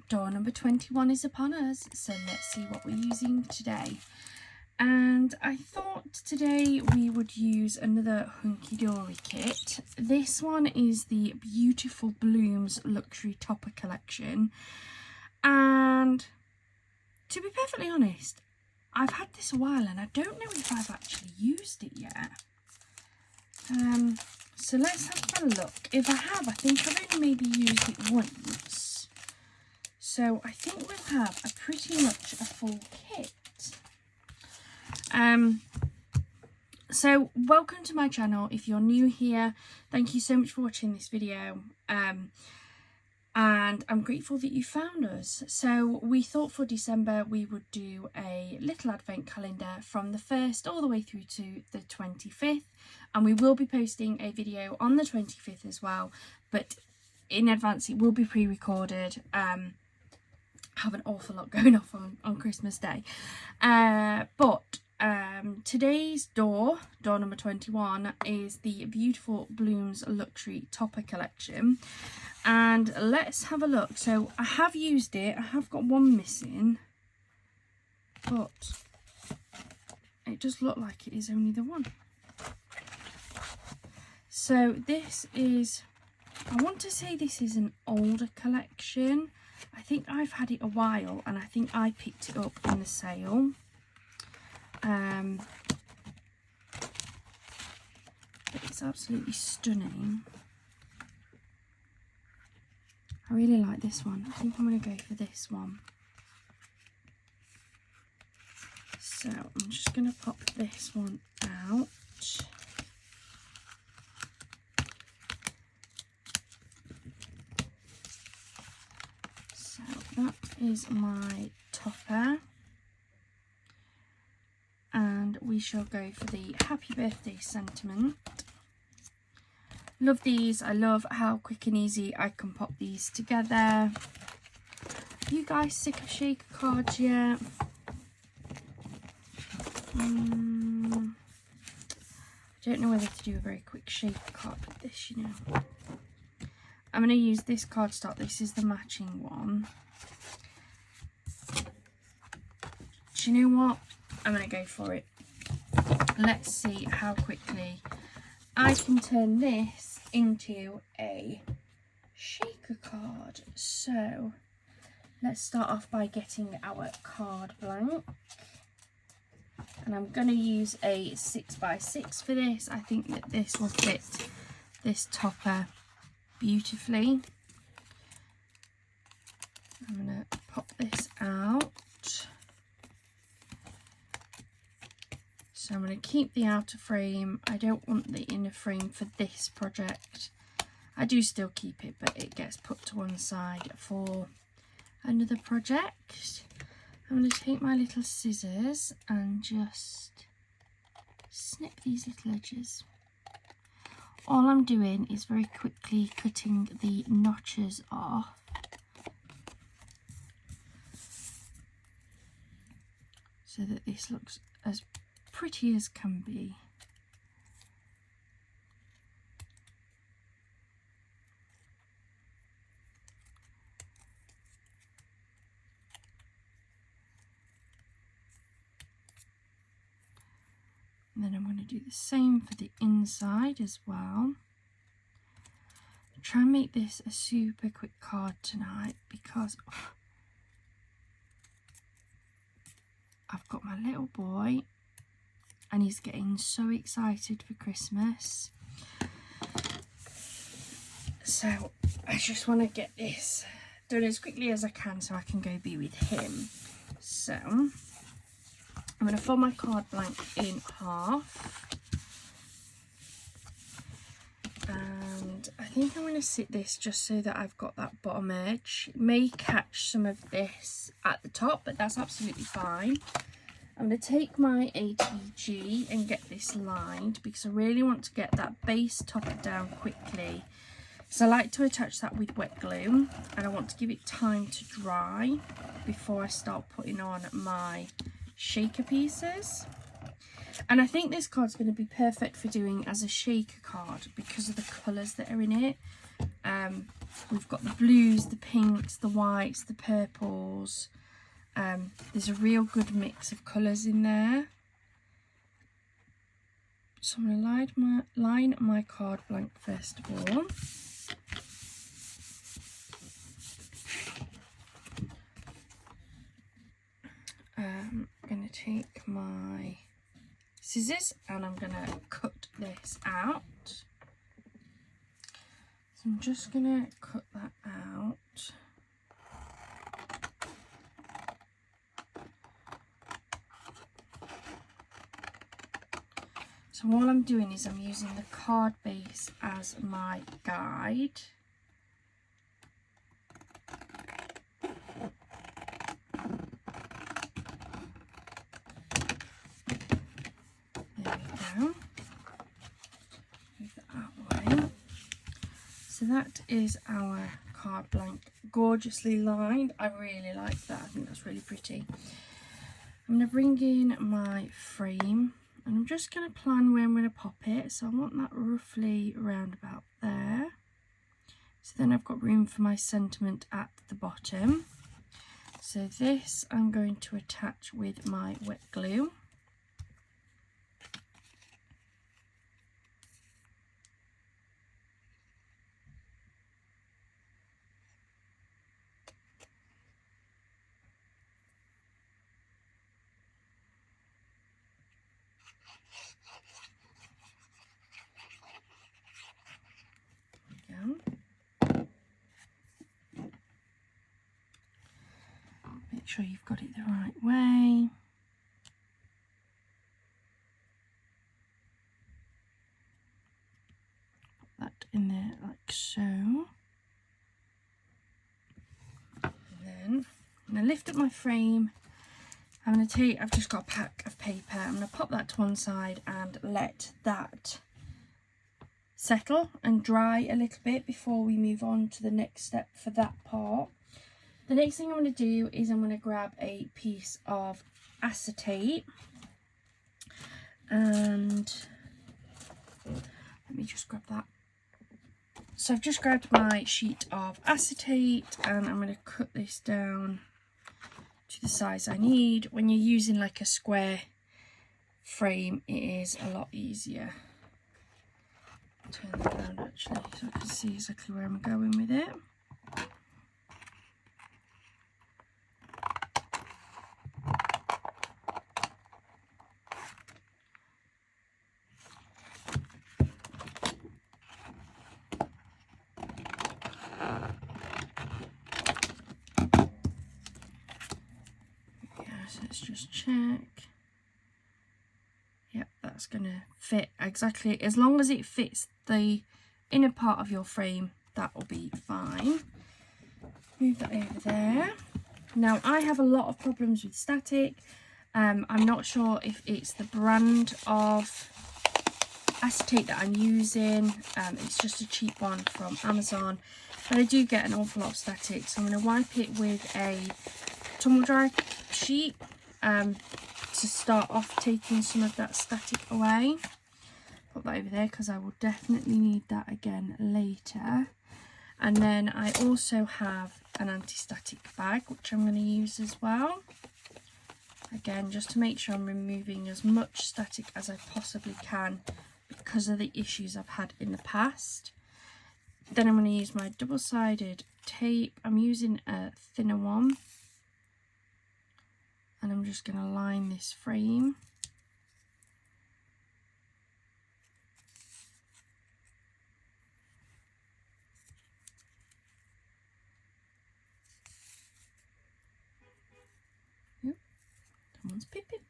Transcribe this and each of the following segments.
door number 21 is upon us, so let's see what we're using today. And I thought today we would use another Hunky Dory kit. This one is the Beautiful Blooms Luxury Topper Collection, and to be perfectly honest, I've had this a while and I don't know if I've actually used it yet. So let's have a look. If I have, I think I've only maybe used it once. So I think we'll have a pretty much a full kit. So welcome to my channel. If you're new here, thank you so much for watching this video. And I'm grateful that you found us. So we thought for December we would do a little advent calendar from the 1st all the way through to the 25th, and we will be posting a video on the 25th as well, but in advance it will be pre-recorded. Have an awful lot going off on Christmas Day, but today's door number 21 is the Beautiful Blooms Luxury Topper Collection. And let's have a look. So I have used it. I have got one missing, but it does look like it is only the one. So this is, I want to say this is an older collection. I think I've had it a while, and I think I picked it up in the sale. But it's absolutely stunning. I really like this one. I think I'm going to go for this one. So I'm just going to pop this one out. So that is my topper. And we shall go for the happy birthday sentiment. Love these. I love how quick and easy I can pop these together. Are you guys sick of shaker cards yet? I don't know whether to do a very quick shaker card with this, you know. I'm going to use this cardstock. This is the matching one. Do you know what? I'm going to go for it. Let's see how quickly I can turn this into a shaker card. So let's start off by getting our card blank. And I'm going to use a 6x6 for this. I think that this will fit this topper beautifully. I'm going to pop this out. So I'm going to keep the outer frame. I don't want the inner frame for this project. I do still keep it, but it gets put to one side for another project. I'm going to take my little scissors and just snip these little edges. All I'm doing is very quickly cutting the notches off. So that this looks as pretty as can be. And then I'm going to do the same for the inside as well. Try and make this a super quick card tonight because I've got my little boy and he's getting so excited for Christmas. So I just want to get this done as quickly as I can so I can go be with him. So I'm going to fold my card blank in half. And I think I'm going to sit this just so that I've got that bottom edge. It may catch some of this at the top, but that's absolutely fine. I'm going to take my ATG and get this lined because I really want to get that base topper down quickly. So I like to attach that with wet glue and I want to give it time to dry before I start putting on my shaker pieces. And I think this card's going to be perfect for doing as a shaker card because of the colours that are in it. We've got the blues, the pinks, the whites, the purples. There's a real good mix of colours in there. So I'm going to line my card blank first of all. I'm going to take my scissors and I'm going to cut this out. So I'm just going to cut that out. So all I'm doing is I'm using the card base as my guide. There we go. Move that out of the way. So that is our card blank, gorgeously lined. I really like that. I think that's really pretty. I'm going to bring in my frame. And I'm just going to plan where I'm going to pop it. So I want that roughly around about there. So then I've got room for my sentiment at the bottom. So this I'm going to attach with my wet glue. Make sure you've got it the right way. Put that in there like so. And then I'm going to lift up my frame. I've just got a pack of paper. I'm going to pop that to one side and let that settle and dry a little bit before we move on to the next step for that part. The next thing I'm going to do is I'm going to grab a piece of acetate and let me just grab that. So I've just grabbed my sheet of acetate and I'm going to cut this down to the size I need. When you're using like a square frame, it is a lot easier. Turn that around actually so I can see exactly where I'm going with it. So let's just check. Yep, that's gonna fit exactly, as long as it fits the inner part of your frame, that will be fine. Move that over there. Now I have a lot of problems with static. I'm not sure if it's the brand of acetate that I'm using. It's just a cheap one from Amazon, but I do get an awful lot of static, so I'm going to wipe it with a tumble dry sheet to start off taking some of that static away. Put that over there because I will definitely need that again later. And then I also have an anti-static bag which I'm going to use as well, again just to make sure I'm removing as much static as I possibly can because of the issues I've had in the past. Then I'm going to use my double-sided tape. I'm using a thinner one and I'm just going to line this frame. Yep, someone's peeping.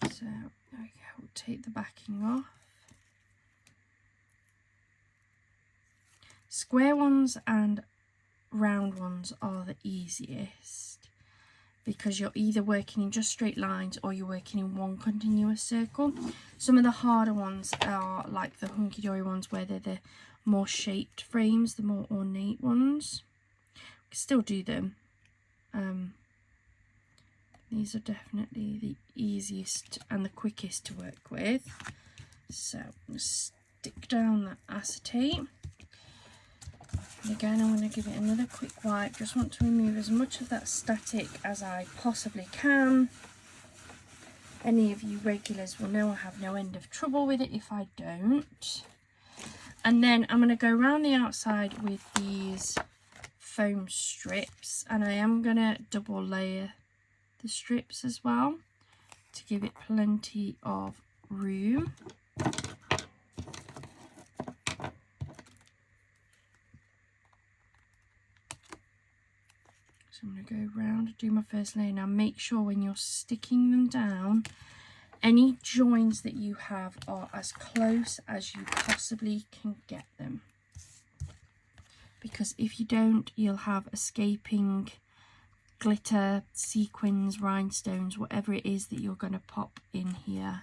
So there we go, we'll take the backing off. Square ones and round ones are the easiest because you're either working in just straight lines or you're working in one continuous circle. Some of the harder ones are like the hunky-dory ones where they're the more shaped frames, the more ornate ones. We can still do them. These are definitely the easiest and the quickest to work with. So just stick down that acetate. And again, I'm going to give it another quick wipe. Just want to remove as much of that static as I possibly can. Any of you regulars will know I have no end of trouble with it if I don't. And then I'm going to go around the outside with these foam strips, and I am going to double layer the strips as well to give it plenty of room. So I'm going to go around and do my first layer. Now make sure when you're sticking them down, any joins that you have are as close as you possibly can get them. Because if you don't, you'll have escaping glitter, sequins, rhinestones, whatever it is that you're going to pop in here.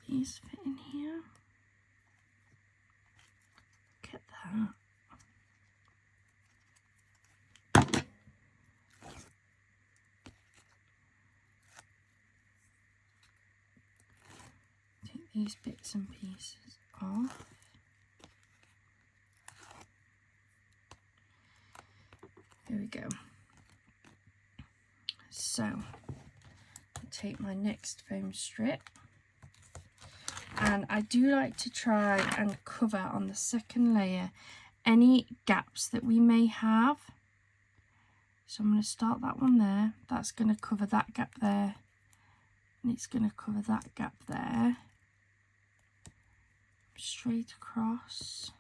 These fit in here. Look at that. Take these bits and pieces off. Here we go. So, I'll take my next foam strip. And I do like to try and cover on the second layer any gaps that we may have. So I'm going to start that one there. That's going to cover that gap there. And it's going to cover that gap there. Straight across.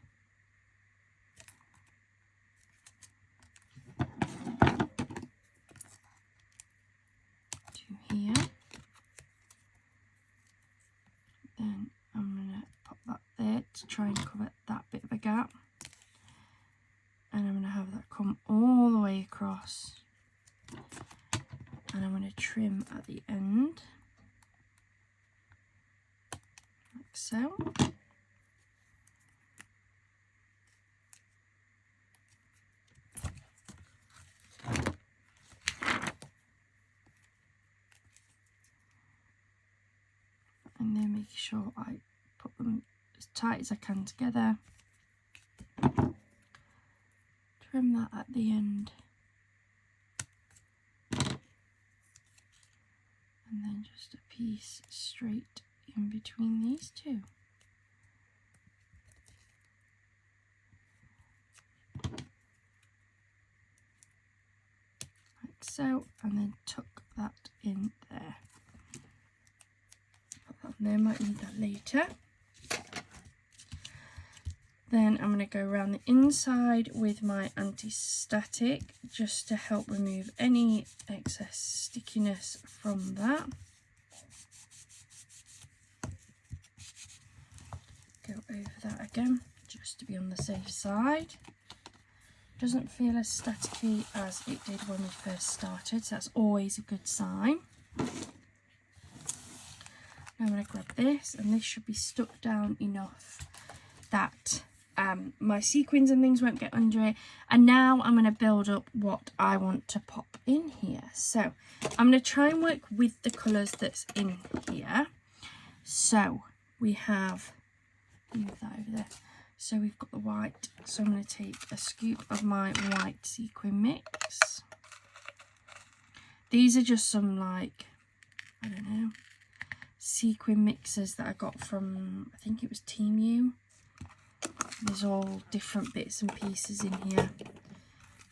To here. Then I'm going to pop that there to try and cover that bit of a gap. And I'm going to have that come all the way across. And I'm going to trim at the end. Like so. And then make sure I put them as tight as I can together. Trim that at the end. And then just a piece straight in between these two. Like so, and then tuck that in there. There, might need that later. Then I'm going to go around the inside with my anti-static just to help remove any excess stickiness from that. Go over that again just to be on the safe side. Doesn't feel as staticky as it did when we first started, so that's always a good sign. Now I'm going to grab this, and this should be stuck down enough that my sequins and things won't get under it. And now I'm going to build up what I want to pop in here. So I'm going to try and work with the colours that's in here. So we have, move that over there. So we've got the white. So I'm going to take a scoop of my white sequin mix. These are just some, like, I don't know, sequin mixes that I got from, I think it was Temu. There's all different bits and pieces in here.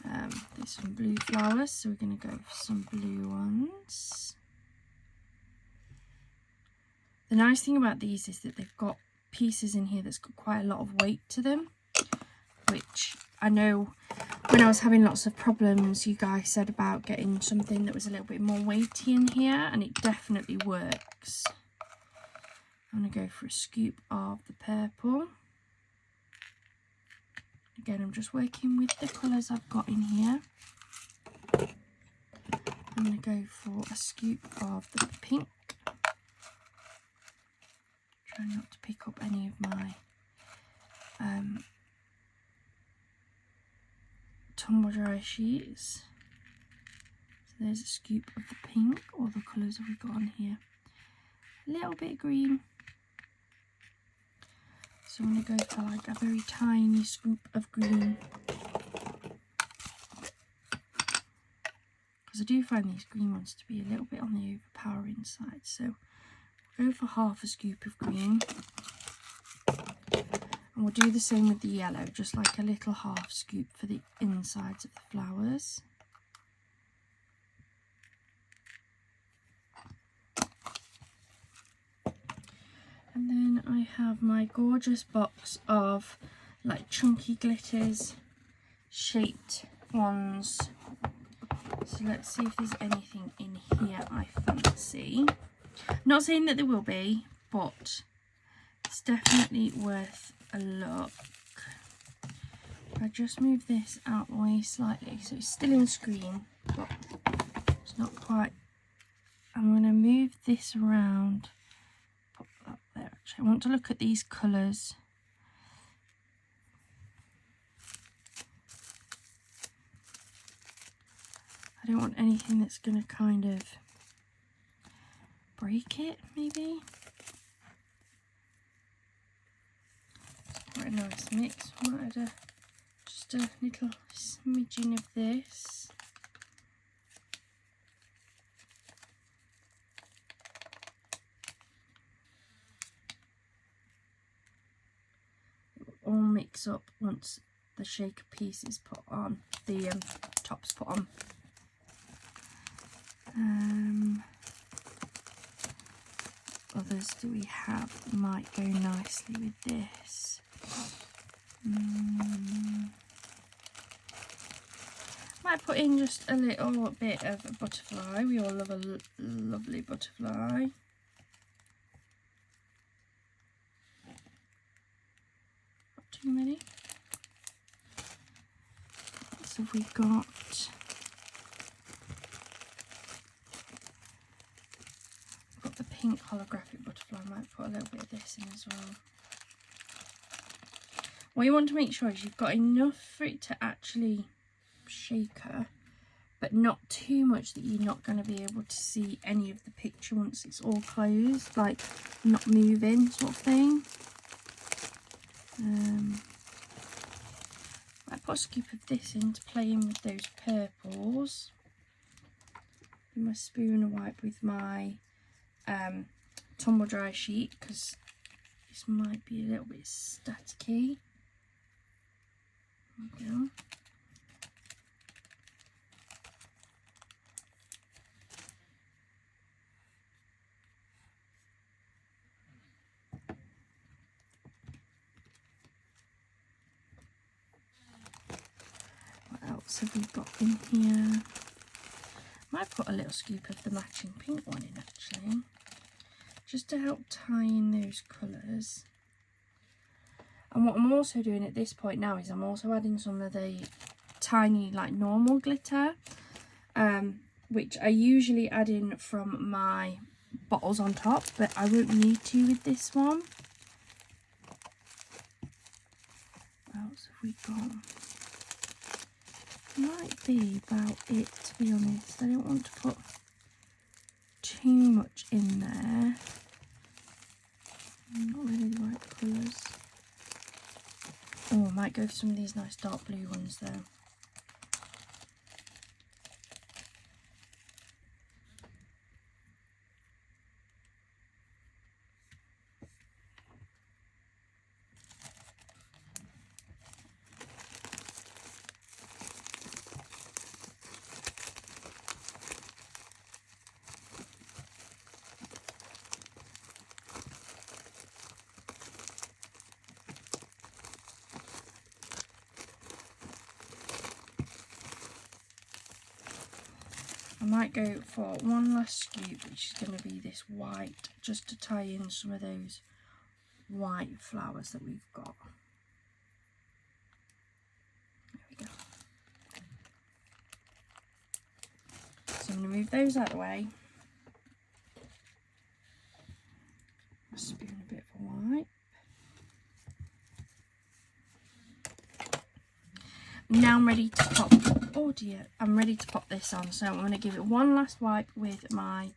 There's some blue flowers, so we're going to go for some blue ones. The nice thing about these is that they've got pieces in here that's got quite a lot of weight to them, which I know when I was having lots of problems, you guys said about getting something that was a little bit more weighty in here, and it definitely works. I'm going to go for a scoop of the purple. Again, I'm just working with the colours I've got in here. I'm going to go for a scoop of the pink. Try not to pick up any of my tumble dry sheets. So there's a scoop of the pink. All the colours have we got on here? A little bit of green. So I'm going to go for like a very tiny scoop of green. Because I do find these green ones to be a little bit on the overpowering side. So we'll go for half a scoop of green. And we'll do the same with the yellow, just like a little half scoop for the insides of the flowers. And then I have my gorgeous box of like chunky glitters, shaped ones. So let's see if there's anything in here I fancy. Not saying that there will be, but it's definitely worth a look. If I just move this out the way slightly, so it's still in screen, but it's not quite. I'm going to move this around. Put that there. Actually, I want to look at these colours. I don't want anything that's going to kind of break it, maybe. Quite a nice mix. Might add just a little smidgen of this. It will all mix up once the shaker piece is put on, the top's put on. Others do we have might go nicely with this. Might put in just a little bit of a butterfly. We all love a lovely butterfly. Not too many. So we've got the pink holographic butterfly. I might put a little bit of this in as well. What you want to make sure is you've got enough for it to actually shaker, but not too much that you're not going to be able to see any of the picture once it's all closed, like not moving sort of thing. I put a scoop of this in to play in with those purples. In my spoon and wipe with my tumble dry sheet, because this might be a little bit staticky. There we go. What else have we got in here? Might put a little scoop of the matching pink one in actually, just to help tie in those colours. And what I'm also doing at this point now is I'm also adding some of the tiny like normal glitter, which I usually add in from my bottles on top, but I won't need to with this one. What else have we got? Might be about it, to be honest. I don't want to put too much in there. Not really the right colours. Oh, I might go for some of these nice dark blue ones though. I might go for one last scoop, which is going to be this white, just to tie in some of those white flowers that we've got. There we go. So I'm going to move those out of the way. A spoon, a bit of white. Now I'm ready to pop, oh dear, I'm ready to pop this on. So I'm going to give it one last wipe with my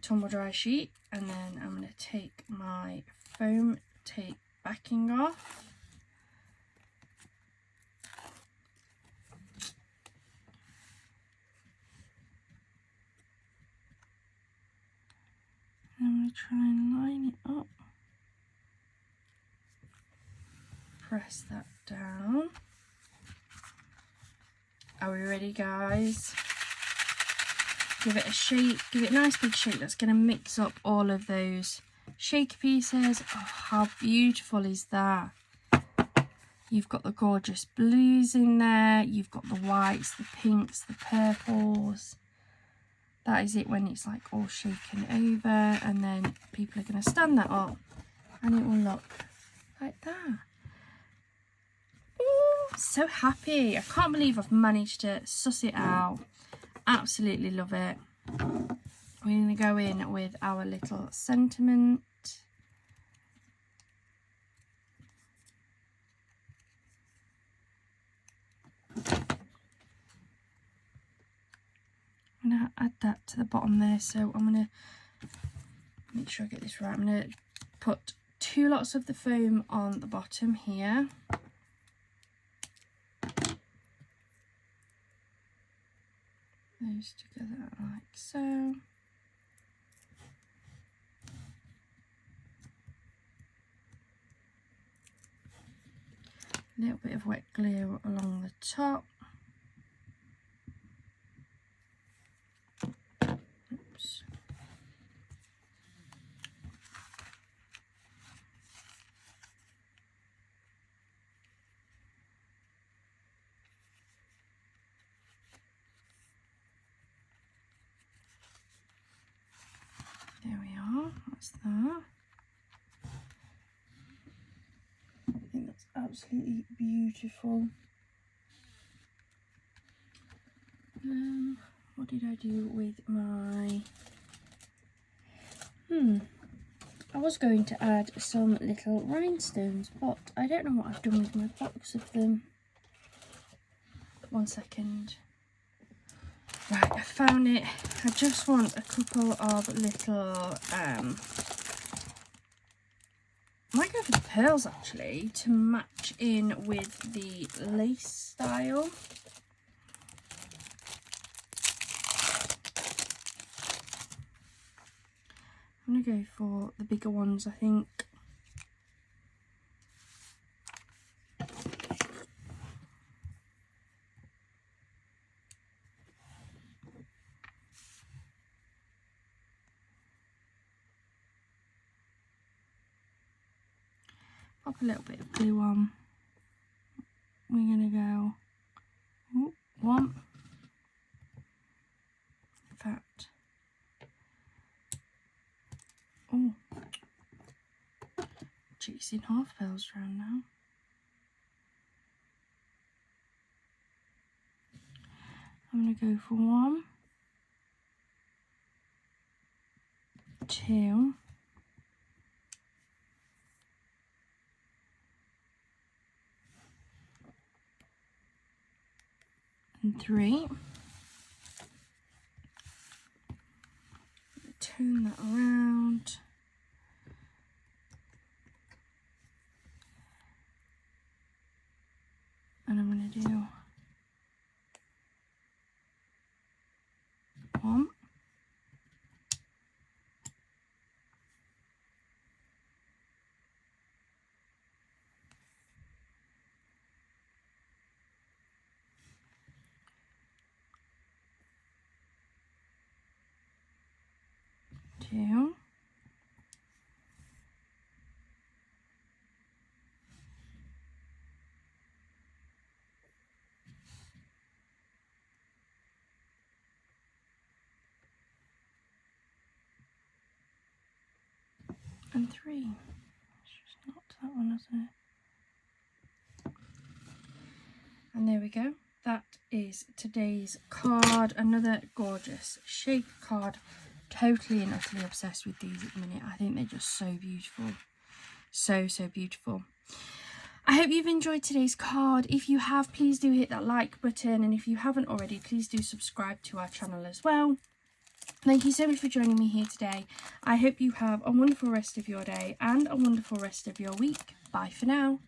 tumble dry sheet, and then I'm going to take my foam tape backing off. And I'm going to try and line it up. Press that down. Are we ready, guys? Give it a shake, give it a nice big shake. That's going to mix up all of those shaker pieces. Oh, how beautiful is that? You've got the gorgeous blues in there, you've got the whites, the pinks, the purples. That is it when it's like all shaken over, and then people are going to stand that up and it will look like that. So happy. I can't believe I've managed to suss it out. Absolutely love it. We're going to go in with our little sentiment. I'm going to add that to the bottom there. So I'm going to make sure I get this right. I'm going to put 2 lots of the foam on the bottom here. Those together like so. A little bit of wet glue along the top. Oops. There we are, that's that. I think that's absolutely beautiful. What did I do with my... I was going to add some little rhinestones, but I don't know what I've done with my box of them. One second. Right, I found it. I just want a couple of little, might go for the pearls actually, to match in with the lace style. I'm going to go for the bigger ones, I think. Pop a little bit of glue on. We're going to go one. In fact, oh, chasing half pearls around now. I'm going to go for 1, 2, and 3. Turn that around. And I'm going to do 1, 2, and 3. It's just not that one, isn't it? And there we go. That is today's card. Another gorgeous shape card. Totally and utterly obsessed with these at the minute. I think they're just so beautiful. So beautiful. I hope you've enjoyed today's card. If you have, please do hit that like button, and if you haven't already, please do subscribe to our channel as well. Thank you so much for joining me here today. I hope you have a wonderful rest of your day and a wonderful rest of your week. Bye for now.